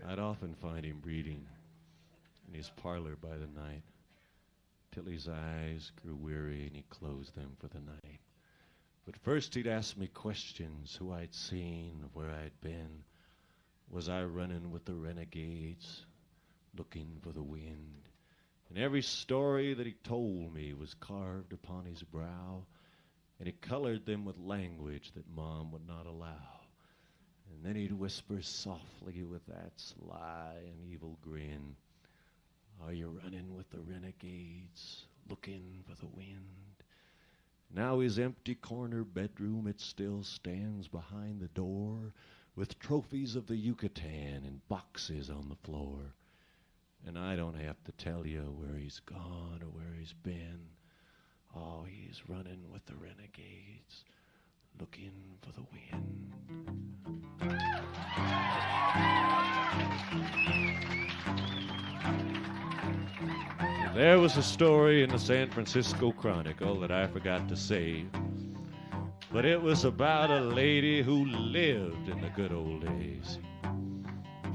I'd often find him reading in his parlor by the night, till his eyes grew weary and he closed them for the night. But first he'd ask me questions, who I'd seen, where I'd been. Was I running with the renegades, looking for the wind? And every story that he told me was carved upon his brow, and he colored them with language that Mom would not allow. And then he'd whisper softly with that sly and evil grin, "Are you running with the renegades, looking for the wind?" Now his empty corner bedroom, it still stands behind the door, with trophies of the Yucatan and boxes on the floor. And I don't have to tell you where he's gone or where he's been. Oh, he's running with the renegades, looking for the wind. There was a story in the San Francisco Chronicle that I forgot to save, but it was about a lady who lived in the good old days.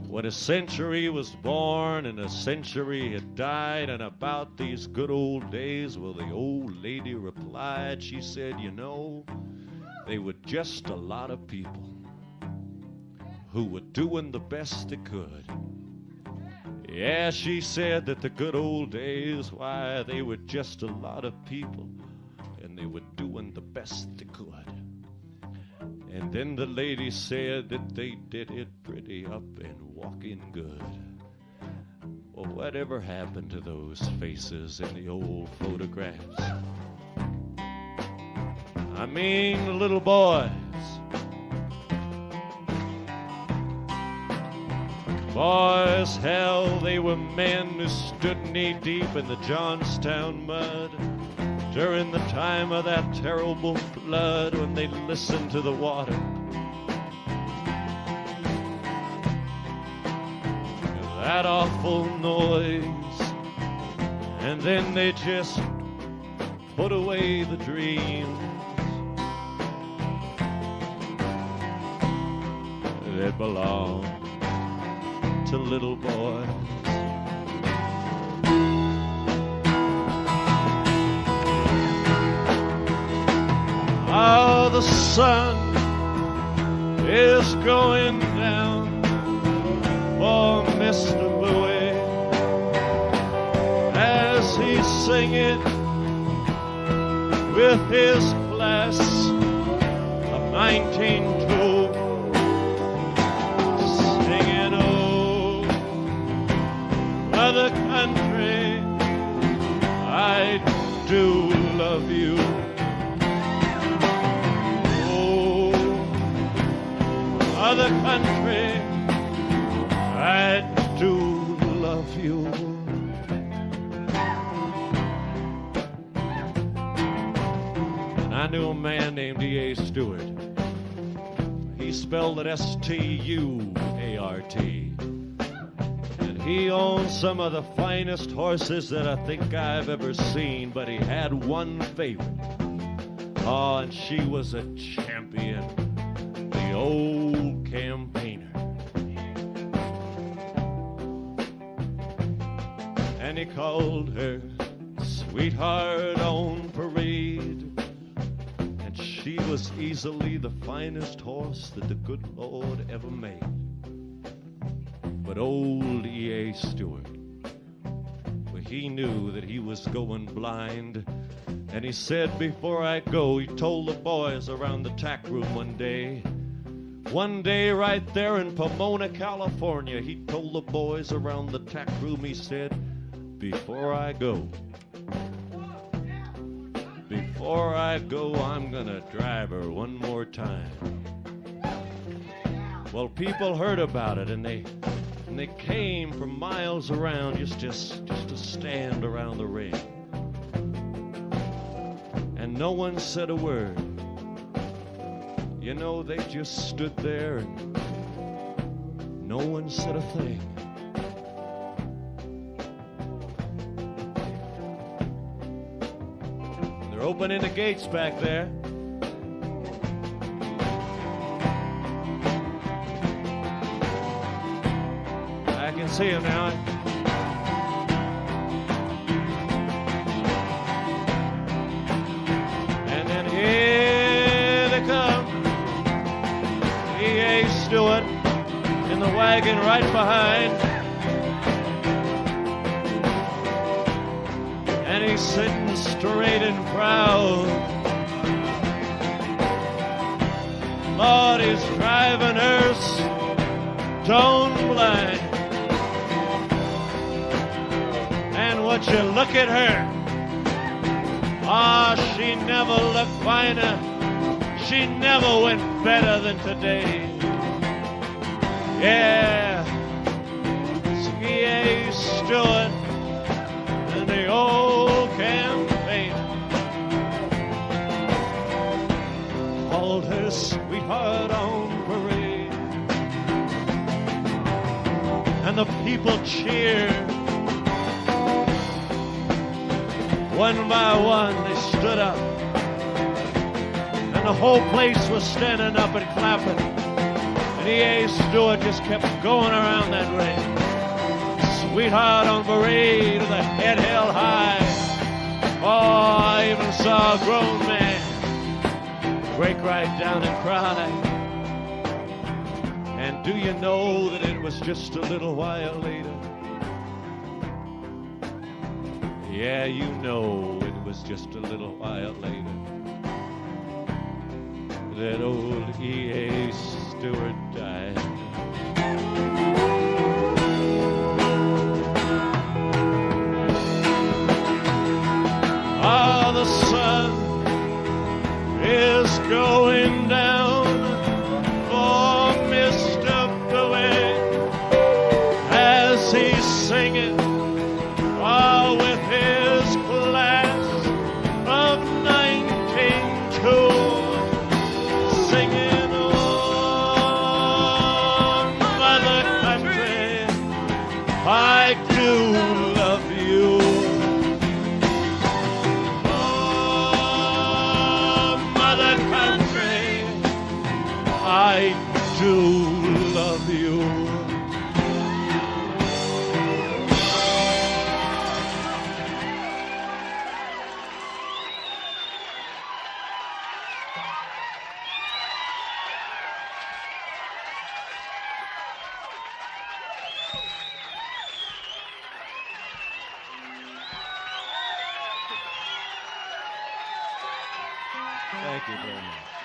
When a century was born and a century had died, and about these good old days, well, the old lady replied, she said, you know, they were just a lot of people who were doing the best they could. Yeah, she said that the good old days, why, they were just a lot of people, and they were doing the best they could. And then the lady said that they did it pretty up and walking good. Well, whatever happened to those faces in the old photographs? I mean, the little boys. Boys, hell, they were men who stood knee-deep in the Johnstown mud during the time of that terrible flood, when they listened to the water. That awful noise, and then they just put away the dreams that belong to little boys. Oh, the sun is going down for Mr. Bowie as he's singing with his class of 19-2, singing, oh, mother country, I do love you. Other country, I do love you. And I knew a man named E.A. Stewart. He spelled it S-T-U-A-R-T. And he owned some of the finest horses that I think I've ever seen, but he had one favorite. Oh, and she was a champion. The old campaigner. And he called her Sweetheart on Parade, and she was easily the finest horse that the good Lord ever made. But old E.A. Stewart, well, he knew that he was going blind, and he said, before I go, he told the boys around the tack room one day right there in Pomona, California, he told the boys around the tack room, he said, before I go, I'm gonna drive her one more time. Well, people heard about it, and they came from miles around just to stand around the ring. And no one said a word. You know, they just stood there and no one said a thing. They're opening the gates back there. I can see him now. And then here they come. E.A. Stewart in the wagon right behind. And he's sitting straight and proud. Lord, he's driving her stone blind. And would you look at her? Ah, she never looked finer. She never went better than today. Yeah, E.A. Stewart and the old campaign called her sweetheart on parade. And the people cheered. One by one they stood up. And the whole place was standing up and clapping. And E.A. Stewart just kept going around that ring. Sweetheart on parade with a head held high. Oh, I even saw a grown man break right down and cry. And do you know that it was just a little while later? Yeah, you know it was just a little while later that old E.A. Stewart died. Ah, the sun is going down for Mr. Billy as he's singing with his class of 1902, singing, oh, mother country, I do love you. Oh, mother country, I do love you. Thank you very much.